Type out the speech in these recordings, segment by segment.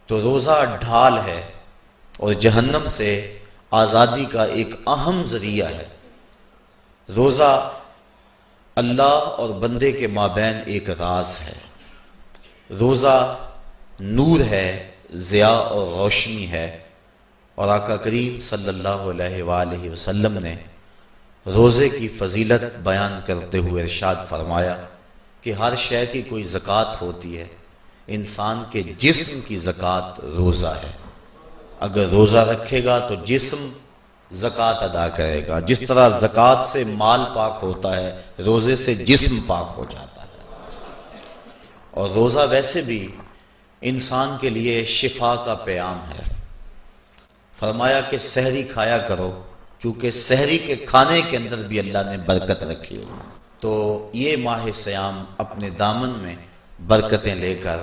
تو روزہ ڈھال ہے اور جہنم سے آزادی کا ایک اہم ذریعہ ہے۔ روزہ اللہ اور بندے کے مابین ایک راز ہے۔ روزہ نور ہے، ضیاء اور روشنی ہے، اور آقا کریم صلی اللہ علیہ وآلہ وسلم نے روزے کی فضیلت بیان کرتے ہوئے ارشاد فرمایا کہ ہر شے کی کوئی زکوٰۃ ہوتی ہے، انسان کے جسم کی زکوٰۃ روزہ ہے۔ اگر روزہ رکھے گا تو جسم زکوٰۃ ادا کرے گا، جس طرح زکوٰۃ سے مال پاک ہوتا ہے، روزے سے جسم پاک ہو جاتا ہے۔ اور روزہ ویسے بھی انسان کے لیے شفا کا پیام ہے۔ فرمایا کہ سحری کھایا کرو، چونکہ سحری کے کھانے کے اندر بھی اللہ نے برکت رکھی ہے۔ تو یہ ماہ صیام اپنے دامن میں برکتیں لے کر،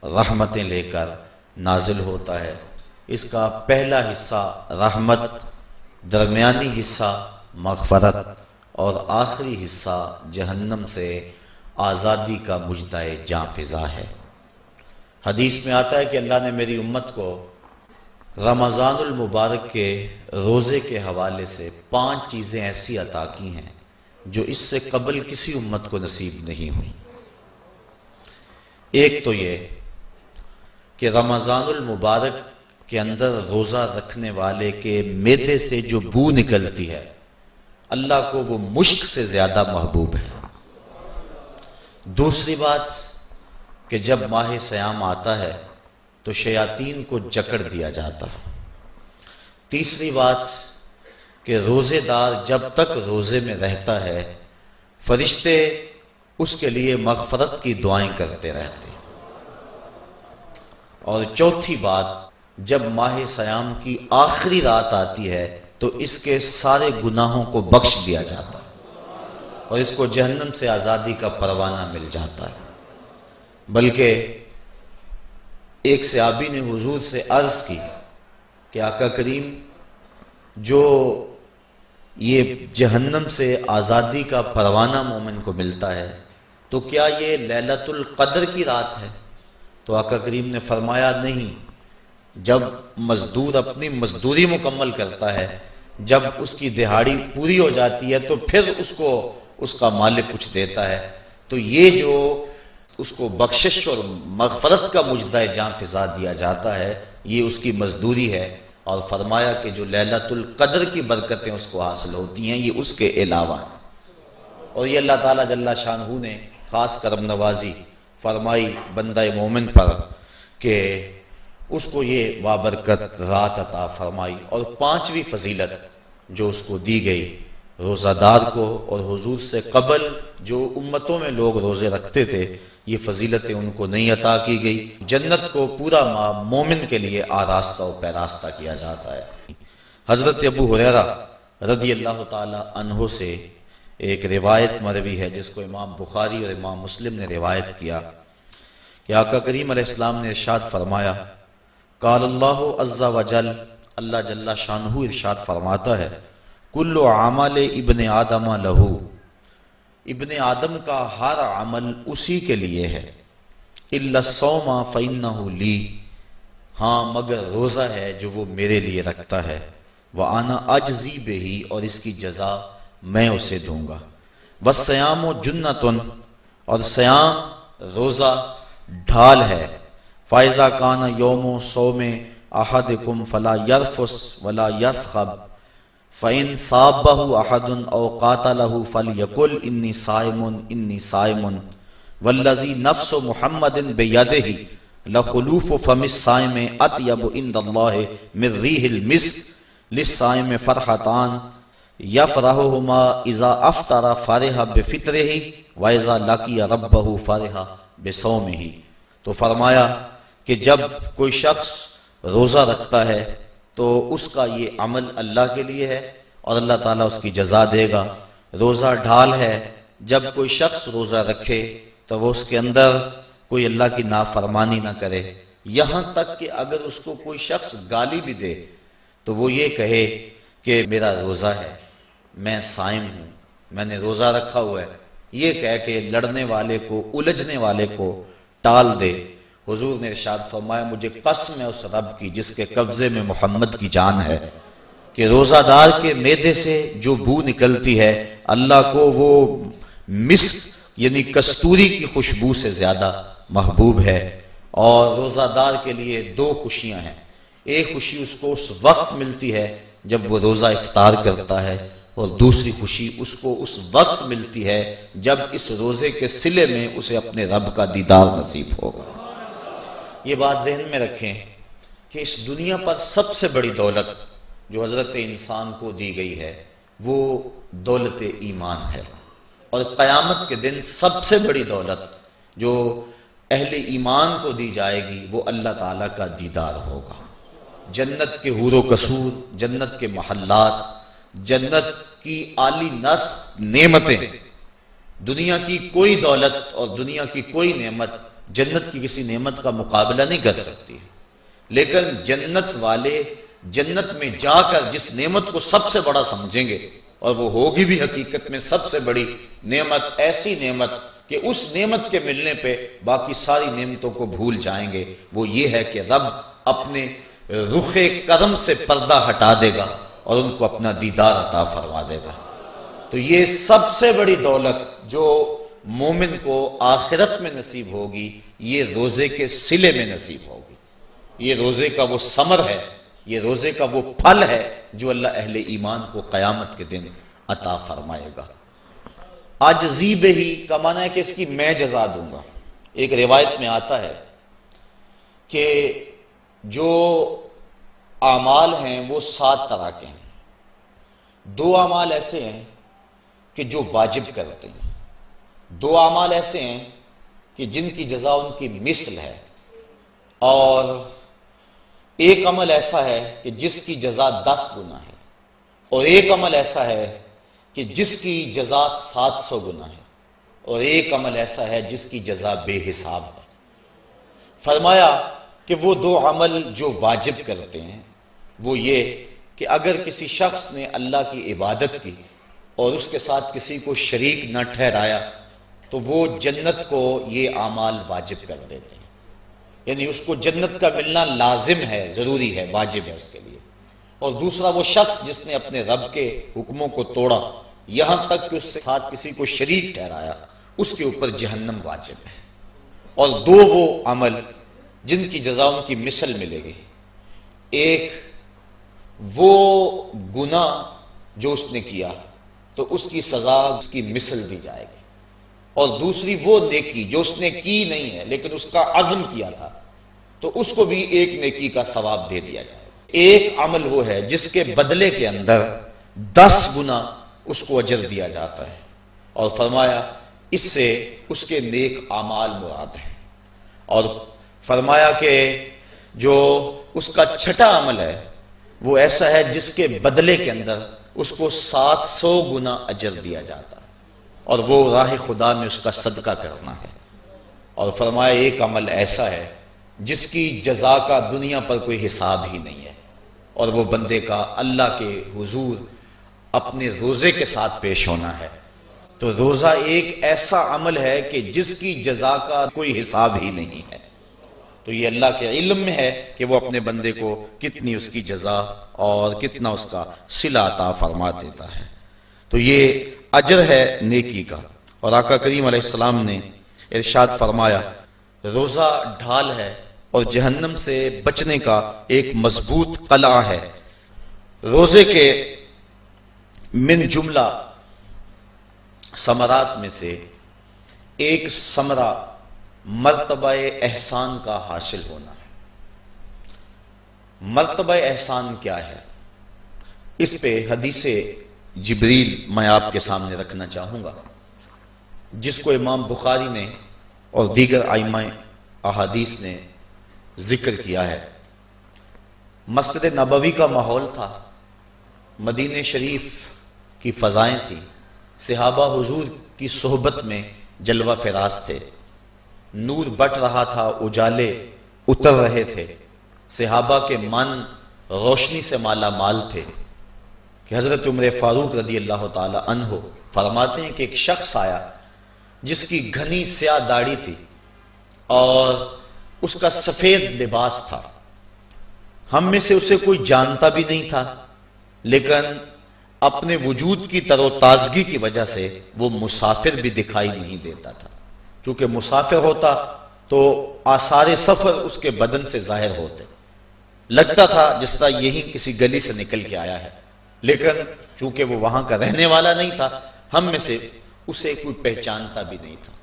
رحمتیں لے کر نازل ہوتا ہے۔ اس کا پہلا حصہ رحمت، درمیانی حصہ مغفرت، اور آخری حصہ جہنم سے آزادی کا مژدہ جاں فضا ہے۔ حدیث میں آتا ہے کہ اللہ نے میری امت کو رمضان المبارک کے روزے کے حوالے سے 5 چیزیں ایسی عطا کی ہیں جو اس سے قبل کسی امت کو نصیب نہیں ہوئی۔ ایک تو یہ کہ رمضان المبارک کے اندر روزہ رکھنے والے کے معدے سے جو بو نکلتی ہے، اللہ کو وہ مشک سے زیادہ محبوب ہے۔ دوسری بات کہ جب ماہ صیام آتا ہے تو شیاطین کو جکڑ دیا جاتا ہے۔ تیسری بات کہ روزے دار جب تک روزے میں رہتا ہے، فرشتے اس کے لیے مغفرت کی دعائیں کرتے رہتے ہیں۔ اور چوتھی بات، جب ماہ صیام کی آخری رات آتی ہے تو اس کے سارے گناہوں کو بخش دیا جاتا ہے اور اس کو جہنم سے آزادی کا پروانہ مل جاتا ہے۔ بلکہ ایک صحابی نے حضور سے عرض کی کہ آقا کریم، جو یہ جہنم سے آزادی کا پروانہ مومن کو ملتا ہے تو کیا یہ لیلۃ القدر کی رات ہے؟ تو آقا کریم نے فرمایا نہیں، جب مزدور اپنی مزدوری مکمل کرتا ہے، جب اس کی دہاڑی پوری ہو جاتی ہے تو پھر اس کو اس کا مالک کچھ دیتا ہے، تو یہ جو اس کو بخشش اور مغفرت کا مژدہ جاں فضا دیا جاتا ہے، یہ اس کی مزدوری ہے۔ اور فرمایا کہ جو لیلۃ القدر کی برکتیں اس کو حاصل ہوتی ہیں، یہ اس کے علاوہ ہیں۔ اور یہ اللہ تعالیٰ جل شانہ نے خاص کرم نوازی فرمائی بندہ مومن پر کہ اس کو یہ بابرکت رات عطا فرمائی۔ اور 5ویں فضیلت جو اس کو دی گئی روزہ دار کو، اور حضور سے قبل جو امتوں میں لوگ روزے رکھتے تھے، یہ فضیلتیں ان کو نہیں عطا کی گئی۔ جنت کو پورا ماہ مومن کے لیے آراستہ و پیراستہ کیا جاتا ہے۔ حضرت ابو ہریرہ رضی اللہ تعالی عنہ سے ایک روایت مروی ہے جس کو امام بخاری اور امام مسلم نے روایت کیا کہ آقا کریم علیہ السلام نے ارشاد فرمایا، قال اللہ عز وجل، اللہ جل شانہ ارشاد فرماتا ہے، کل عمل ابن آدم لہو، ابن آدم کا ہر عمل اسی کے لیے ہے، الا الصوم فإنہ لی، ہاں مگر روزہ ہے جو وہ میرے لیے رکھتا ہے، وأنا اجزی بہ، اور اس کی جزا میں اسے دوں گا، والصیام جنۃ، اور صیام روزہ ڈھال ہے، فإذا کان یوم صوم احدکم فلا یرفث ولا یصخب، فإن صابہ احد او قاتلہ فلیقل انی صائم انی صائم، والذی نفس محمد بیدہ لخلوف فم الصائم اطیب عند اللہ من ریح المسک، للصائم فرحتان یفرحہما اذا افطر فرح بفطرہ واذا لقی ربہ فرح بصومہ۔ تو فرمایا کہ جب کوئی شخص روزہ رکھتا ہے تو اس کا یہ عمل اللہ کے لیے ہے اور اللہ تعالیٰ اس کی جزا دے گا۔ روزہ ڈھال ہے، جب کوئی شخص روزہ رکھے تو وہ اس کے اندر کوئی اللہ کی نافرمانی نہ کرے، یہاں تک کہ اگر اس کو کوئی شخص گالی بھی دے تو وہ یہ کہے کہ میرا روزہ ہے، میں صائم ہوں، میں نے روزہ رکھا ہوا ہے، یہ کہہ کے لڑنے والے کو، الجھنے والے کو ٹال دے۔ حضور نے ارشاد فرمایا مجھے قسم ہے اس رب کی جس کے قبضے میں محمد کی جان ہے کہ روزہ دار کے معدے سے جو بو نکلتی ہے اللہ کو وہ مسک یعنی کستوری کی خوشبو سے زیادہ محبوب ہے۔ اور روزہ دار کے لیے دو خوشیاں ہیں، ایک خوشی اس کو اس وقت ملتی ہے جب وہ روزہ افطار کرتا ہے، اور دوسری خوشی اس کو اس وقت ملتی ہے جب اس روزے کے صلے میں اسے اپنے رب کا دیدار نصیب ہوگا۔ یہ بات ذہن میں رکھیں کہ اس دنیا پر سب سے بڑی دولت جو حضرت انسان کو دی گئی ہے وہ دولت ایمان ہے، اور قیامت کے دن سب سے بڑی دولت جو اہل ایمان کو دی جائے گی وہ اللہ تعالیٰ کا دیدار ہوگا۔ جنت کے حور و قصور، جنت کے محلات، جنت کی عالی نصب نعمتیں، دنیا کی کوئی دولت اور دنیا کی کوئی نعمت جنت کی کسی نعمت کا مقابلہ نہیں کر سکتی، لیکن جنت والے جنت میں جا کر جس نعمت کو سب سے بڑا سمجھیں گے، اور وہ ہوگی بھی حقیقت میں سب سے بڑی نعمت، ایسی نعمت کہ اس نعمت کے ملنے پہ باقی ساری نعمتوں کو بھول جائیں گے، وہ یہ ہے کہ رب اپنے رخ کرم سے پردہ ہٹا دے گا اور ان کو اپنا دیدار عطا فرما دے گا۔ تو یہ سب سے بڑی دولت جو مومن کو آخرت میں نصیب ہوگی یہ روزے کے صلے میں نصیب ہوگی، یہ روزے کا وہ ثمر ہے، یہ روزے کا وہ پھل ہے جو اللہ اہل ایمان کو قیامت کے دن عطا فرمائے گا۔ عاجزی بہی کا معنی ہے کہ اس کی میں جزا دوں گا۔ ایک روایت میں آتا ہے کہ جو اعمال ہیں وہ 7 طرح کے ہیں، 2 اعمال ایسے ہیں کہ جو واجب کرتے ہیں، 2 اعمال ایسے ہیں کہ جن کی جزا ان کی مثل ہے، اور ایک عمل ایسا ہے کہ جس کی جزا 10 گنا ہے، اور ایک عمل ایسا ہے کہ جس کی جزا 700 گنا ہے، اور ایک عمل ایسا ہے جس کی جزا بے حساب ہے۔ فرمایا کہ وہ 2 عمل جو واجب کرتے ہیں وہ یہ کہ اگر کسی شخص نے اللہ کی عبادت کی اور اس کے ساتھ کسی کو شریک نہ ٹھہرایا تو وہ جنت کو یہ اعمال واجب کر دیتے ہیں، یعنی اس کو جنت کا ملنا لازم ہے، ضروری ہے، واجب ہے اس کے لیے۔ اور دوسرا وہ شخص جس نے اپنے رب کے حکموں کو توڑا یہاں تک کہ اس کے ساتھ کسی کو شریک ٹھہرایا، اس کے اوپر جہنم واجب ہے۔ اور 2 وہ عمل جن کی جزا ان کی مثل ملے گی، ایک وہ گناہ جو اس نے کیا تو اس کی سزا اس کی مثل دی جائے گی، اور دوسری وہ نیکی جو اس نے کی نہیں ہے لیکن اس کا عزم کیا تھا تو اس کو بھی ایک نیکی کا ثواب دے دیا جائے۔ ایک عمل وہ ہے جس کے بدلے کے اندر 10 گنا اس کو اجر دیا جاتا ہے، اور فرمایا اس سے اس کے نیک اعمال مراد ہیں، اور فرمایا کہ جو اس کا چھٹا عمل ہے وہ ایسا ہے جس کے بدلے کے اندر اس کو 700 گنا اجر دیا جاتا ہے، اور وہ راہ خدا میں اس کا صدقہ کرنا ہے۔ اور فرمایا ایک عمل ایسا ہے جس کی جزا کا دنیا پر کوئی حساب ہی نہیں ہے، اور وہ بندے کا اللہ کے حضور اپنے روزے کے ساتھ پیش ہونا ہے۔ تو روزہ ایک ایسا عمل ہے کہ جس کی جزا کا کوئی حساب ہی نہیں ہے، تو یہ اللہ کے علم میں ہے کہ وہ اپنے بندے کو کتنی اس کی جزا اور کتنا اس کا صلہ عطا فرما دیتا ہے۔ تو یہ اجر ہے نیکی کا۔ اور آقا کریم علیہ السلام نے ارشاد فرمایا روزہ ڈھال ہے اور جہنم سے بچنے کا ایک مضبوط قلعہ ہے۔ روزے کے من جملہ ثمرات میں سے ایک ثمرہ مرتبہ احسان کا حاصل ہونا ہے۔ مرتبہ احسان کیا ہے؟ اس پہ حدیث جبریل میں آپ کے سامنے رکھنا چاہوں گا، جس کو امام بخاری نے اور دیگر ائمہ احادیث نے ذکر کیا ہے۔ مسجد نبوی کا ماحول تھا، مدینہ شریف کی فضائیں تھیں، صحابہ حضور کی صحبت میں جلوہ فراز تھے، نور بٹ رہا تھا، اجالے اتر رہے تھے، صحابہ کے من روشنی سے مالا مال تھے کہ حضرت عمر فاروق رضی اللہ تعالی عنہ فرماتے ہیں کہ ایک شخص آیا جس کی گھنی سیاہ داڑھی تھی، اور اس کا سفید لباس تھا، ہم میں سے اسے کوئی جانتا بھی نہیں تھا، لیکن اپنے وجود کی تر و تازگی کی وجہ سے وہ مسافر بھی دکھائی نہیں دیتا تھا، کیونکہ مسافر ہوتا تو آثار سفر اس کے بدن سے ظاہر ہوتے، لگتا تھا جس طرح یہی کسی گلی سے نکل کے آیا ہے، لیکن چونکہ وہ وہاں کا رہنے والا نہیں تھا، ہم میں سے اسے کوئی پہچانتا بھی نہیں تھا۔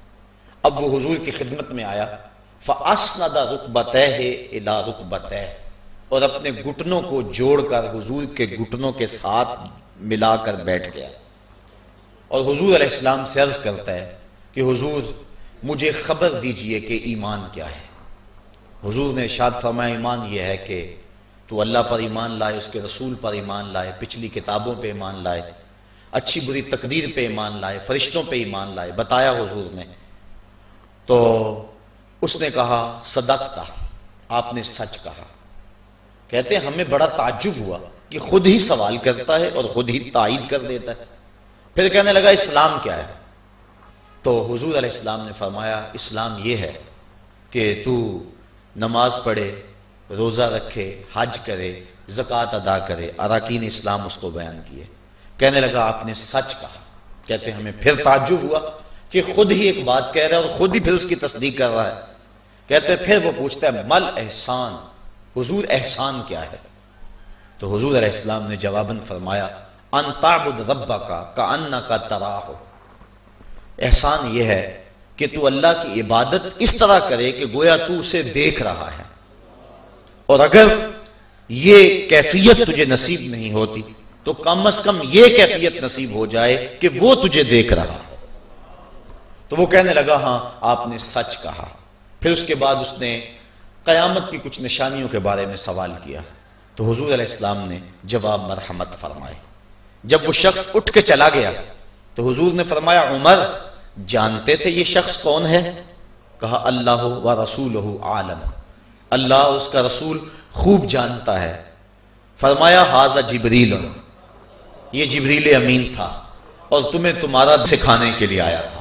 اب وہ حضور کی خدمت میں آیا، فَأَسْنَدَ رُكْبَتَيْهِ إِلَىٰ رُكْبَتَيْهِ، اور اپنے گھٹنوں کو جوڑ کر حضور کے گھٹنوں کے ساتھ ملا کر بیٹھ گیا، اور حضور علیہ السلام سے عرض کرتا ہے کہ حضور مجھے خبر دیجئے کہ ایمان کیا ہے۔ حضور نے ارشاد فرمایا ایمان یہ ہے کہ تو اللہ پر ایمان لائے، اس کے رسول پر ایمان لائے، پچھلی کتابوں پہ ایمان لائے، اچھی بری تقدیر پہ ایمان لائے، فرشتوں پہ ایمان لائے، بتایا حضور نے۔ تو اس نے کہا صدقتا، آپ نے سچ کہا۔ کہتے ہیں ہمیں بڑا تعجب ہوا کہ خود ہی سوال کرتا ہے اور خود ہی تائید کر دیتا ہے۔ پھر کہنے لگا اسلام کیا ہے؟ تو حضور علیہ السلام نے فرمایا اسلام یہ ہے کہ تو نماز پڑھے، روزہ رکھے، حج کرے، زکوٰۃ ادا کرے، اراکین اسلام اس کو بیان کیے۔ کہنے لگا آپ نے سچ کہا۔ کہتے ہیں ہمیں پھر تعجب ہوا کہ خود ہی ایک بات کہہ رہا ہے اور خود ہی پھر اس کی تصدیق کر رہا ہے۔ کہتے ہیں پھر وہ پوچھتا ہے مل احسان، حضور احسان کیا ہے؟ تو حضور علیہ السلام نے جواباً فرمایا ان تعبد ربک کأنک تراہ، احسان یہ ہے کہ تو اللہ کی عبادت اس طرح کرے کہ گویا تو اسے دیکھ رہا ہے، اور اگر یہ کیفیت تجھے نصیب نہیں ہوتی تو کم از کم یہ کیفیت نصیب ہو جائے کہ وہ تجھے دیکھ رہا ہے۔ تو وہ کہنے لگا ہاں آپ نے سچ کہا۔ پھر اس کے بعد اس نے قیامت کی کچھ نشانیوں کے بارے میں سوال کیا، تو حضور علیہ السلام نے جواب مرحمت فرمائے۔ جب وہ شخص اٹھ کے چلا گیا تو حضور نے فرمایا عمر جانتے تھے یہ شخص کون ہے؟ کہا اللہ و رسولہ عالم، اللہ اس کا رسول خوب جانتا ہے۔ فرمایا ھذا جبریل، یہ جبریل امین تھا اور تمہیں تمہارا سکھانے کے لیے آیا تھا۔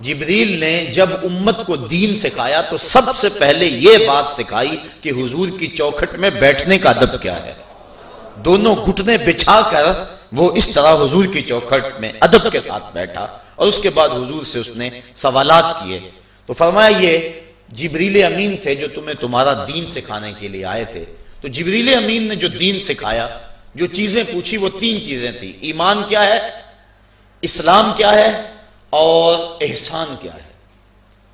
جبریل نے جب امت کو دین سکھایا تو سب سے پہلے یہ بات سکھائی کہ حضور کی چوکھٹ میں بیٹھنے کا ادب کیا ہے۔ دونوں گھٹنے بچھا کر وہ اس طرح حضور کی چوکھٹ میں ادب کے ساتھ بیٹھا، اور اس کے بعد حضور سے اس نے سوالات کیے۔ تو فرمایا یہ جبریل امین تھے جو تمہیں تمہارا دین سکھانے کے لیے آئے تھے۔ تو جبریل امین نے جو دین سکھایا، جو چیزیں پوچھی وہ 3 چیزیں تھیں، ایمان کیا ہے، اسلام کیا ہے اور احسان کیا ہے۔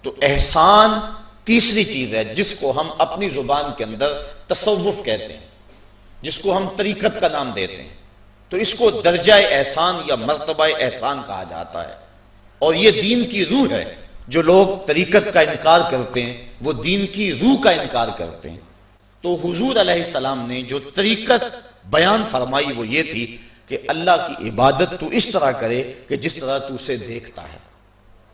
تو احسان تیسری چیز ہے جس کو ہم اپنی زبان کے اندر تصوف کہتے ہیں، جس کو ہم طریقت کا نام دیتے ہیں۔ تو اس کو درجہ احسان یا مرتبہ احسان کہا جاتا ہے، اور یہ دین کی روح ہے۔ جو لوگ طریقت کا انکار کرتے ہیں وہ دین کی روح کا انکار کرتے ہیں۔ تو حضور علیہ السلام نے جو طریقت بیان فرمائی وہ یہ تھی کہ اللہ کی عبادت تو اس طرح کرے کہ جس طرح تو اسے دیکھتا ہے۔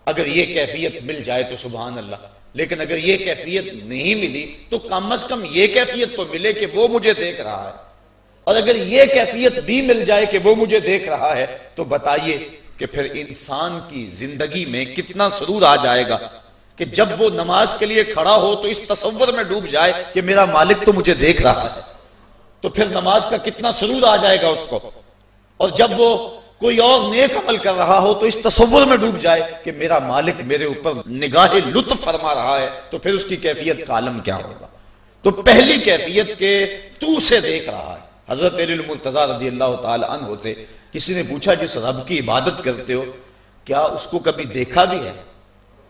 اگر یہ کیفیت مل جائے تو سبحان اللہ، لیکن اگر یہ کیفیت نہیں ملی تو کم از کم یہ کیفیت تو ملے کہ وہ مجھے دیکھ رہا ہے، اور اگر یہ کیفیت بھی مل جائے کہ وہ مجھے دیکھ رہا ہے تو بتائیے کہ پھر انسان کی زندگی میں کتنا سرور آ جائے گا کہ جب وہ نماز کے لیے کھڑا ہو تو اس تصور میں ڈوب جائے کہ میرا مالک تو مجھے دیکھ رہا ہے، تو پھر نماز کا کتنا سرور آ جائے گا اس کو۔ اور جب وہ کوئی اور نیک عمل کر رہا ہو تو اس تصور میں ڈوب جائے کہ میرا مالک میرے اوپر نگاہ لطف فرما رہا ہے، تو پھر اس کی کیفیت کا عالم کیا ہوگا۔ تو پہلی کیفیت کہ تو اسے دیکھ رہا ہے۔ حضرت علی المرتضیٰ رضی اللہ تعالی عنہ سے کسی نے پوچھا جس رب کی عبادت کرتے ہو کیا اس کو کبھی دیکھا بھی ہے؟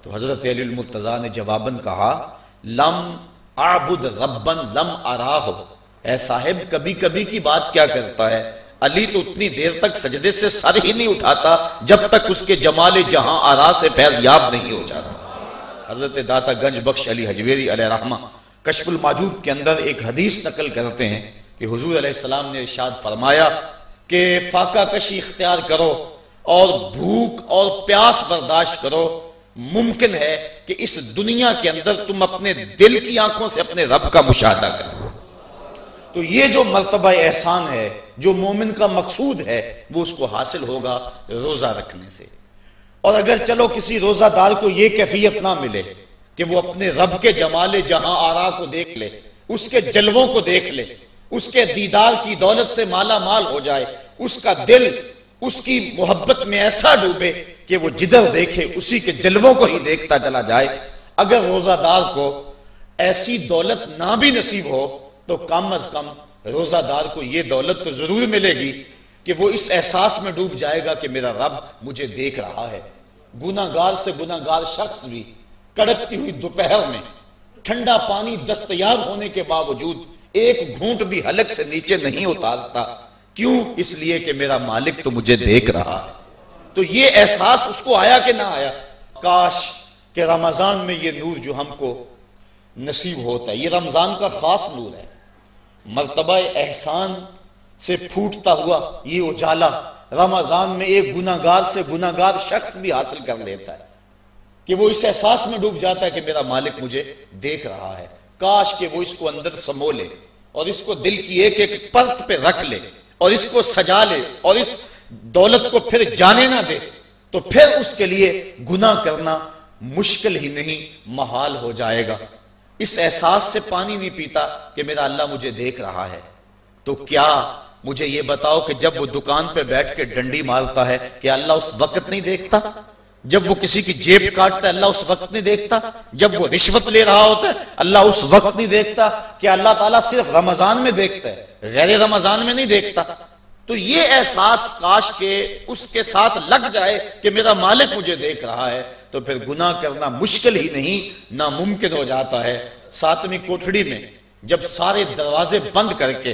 تو حضرت علی المرتضیٰ نے جواباً کہا لم اعبد ربا لم اراہ، اے صاحب کبھی کبھی کی بات کیا کرتا ہے، علی تو اتنی دیر تک سجدے سے سر ہی نہیں اٹھاتا جب تک اس کے جمال جہاں آرا سے فیض یاب نہیں ہو جاتا۔ حضرت داتا گنج بخش علی حجویری علیہ رحمہ کشف الماجوب کے اندر ایک حدیث نقل کرتے ہیں کہ حضور علیہ السلام نے ارشاد فرمایا کہ فاقہ کشی اختیار کرو اور بھوک اور پیاس برداشت کرو، ممکن ہے کہ اس دنیا کے اندر تم اپنے دل کی آنکھوں سے اپنے رب کا مشاہدہ کرو۔ تو یہ جو مرتبہ احسان ہے، جو مومن کا مقصود ہے، وہ اس کو حاصل ہوگا روزہ رکھنے سے۔ اور اگر چلو کسی روزہ دار کو یہ کیفیت نہ ملے کہ وہ اپنے رب کے جمال جہاں آرا کو دیکھ لے، اس کے جلووں کو دیکھ لے، اس کے دیدار کی دولت سے مالا مال ہو جائے، اس کا دل اس کی محبت میں ایسا ڈوبے کہ وہ جدھر دیکھے اسی کے جلووں کو ہی دیکھتا چلا جائے۔ اگر روزہ دار کو ایسی دولت نہ بھی نصیب ہو تو کم از کم روزہ دار کو یہ دولت تو ضرور ملے گی کہ وہ اس احساس میں ڈوب جائے گا کہ میرا رب مجھے دیکھ رہا ہے۔ گناہگار سے گناہگار شخص بھی کڑکتی ہوئی دوپہر میں ٹھنڈا پانی دستیاب ہونے کے باوجود ایک گھونٹ بھی حلق سے نیچے نہیں اتارتا، کیوں؟ اس لیے کہ میرا مالک تو مجھے دیکھ رہا ہے۔ تو یہ احساس اس کو آیا کہ نہ آیا؟ کاش کہ رمضان میں یہ نور جو ہم کو نصیب ہوتا ہے، یہ رمضان کا خاص نور ہے، مرتبہ احسان سے پھوٹتا ہوا یہ اجالا رمضان میں ایک گناہگار سے گناہگار شخص بھی حاصل کر لیتا ہے کہ وہ اس احساس میں ڈوب جاتا ہے کہ میرا مالک مجھے دیکھ رہا ہے۔ کاش کہ وہ اس کو اندر سمو لے اور اس کو دل کی ایک ایک پرت پہ رکھ لے اور اس کو سجا لے اور اس دولت کو پھر جانے نہ دے، تو پھر اس کے لیے گناہ کرنا مشکل ہی نہیں محال ہو جائے گا۔ اس احساس سے پانی نہیں پیتا کہ میرا اللہ مجھے دیکھ رہا ہے، تو کیا مجھے یہ بتاؤ کہ جب وہ دکان پہ بیٹھ کے ڈنڈی مارتا ہے کہ اللہ اس وقت نہیں دیکھتا؟ جب وہ کسی کی جیب کاٹتا ہے اللہ اس وقت نہیں دیکھتا؟ جب وہ رشوت لے رہا ہوتا ہے اللہ اس وقت نہیں دیکھتا؟ کہ اللہ تعالیٰ صرف رمضان میں دیکھتا ہے، غیر رمضان میں نہیں دیکھتا؟ تو یہ احساس کاش کہ اس کے ساتھ لگ جائے کہ میرا مالک مجھے دیکھ رہا ہے، تو پھر گناہ کرنا مشکل ہی نہیں ناممکن ہو جاتا ہے۔ 7ویں کوٹھڑی میں جب سارے دروازے بند کر کے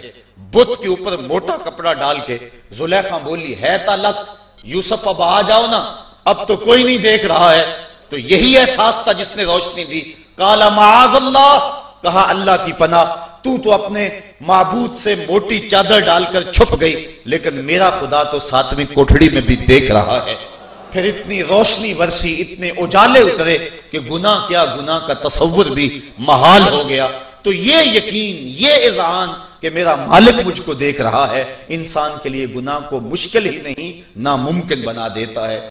بت کے اوپر موٹا کپڑا ڈال کے زلیخا بولی ہے تالک یوسف اب آ جاؤ نا، اب تو کوئی نہیں دیکھ رہا ہے، تو یہی احساس تھا جس نے روشنی دی۔ قال معاذ اللہ، کہا اللہ کی پناہ، تو اپنے معبود سے موٹی چادر ڈال کر چھپ گئی، لیکن میرا خدا تو 7ویں کوٹھڑی میں بھی دیکھ رہا ہے۔ پھر اتنی روشنی برسی، اتنے اجالے اترے کہ گناہ کیا، گناہ کا تصور بھی محال ہو گیا۔ تو یہ یقین، یہ اذعان کہ میرا مالک مجھ کو دیکھ رہا ہے، انسان کے لیے گناہ کو مشکل ہی نہیں ناممکن بنا دیتا ہے۔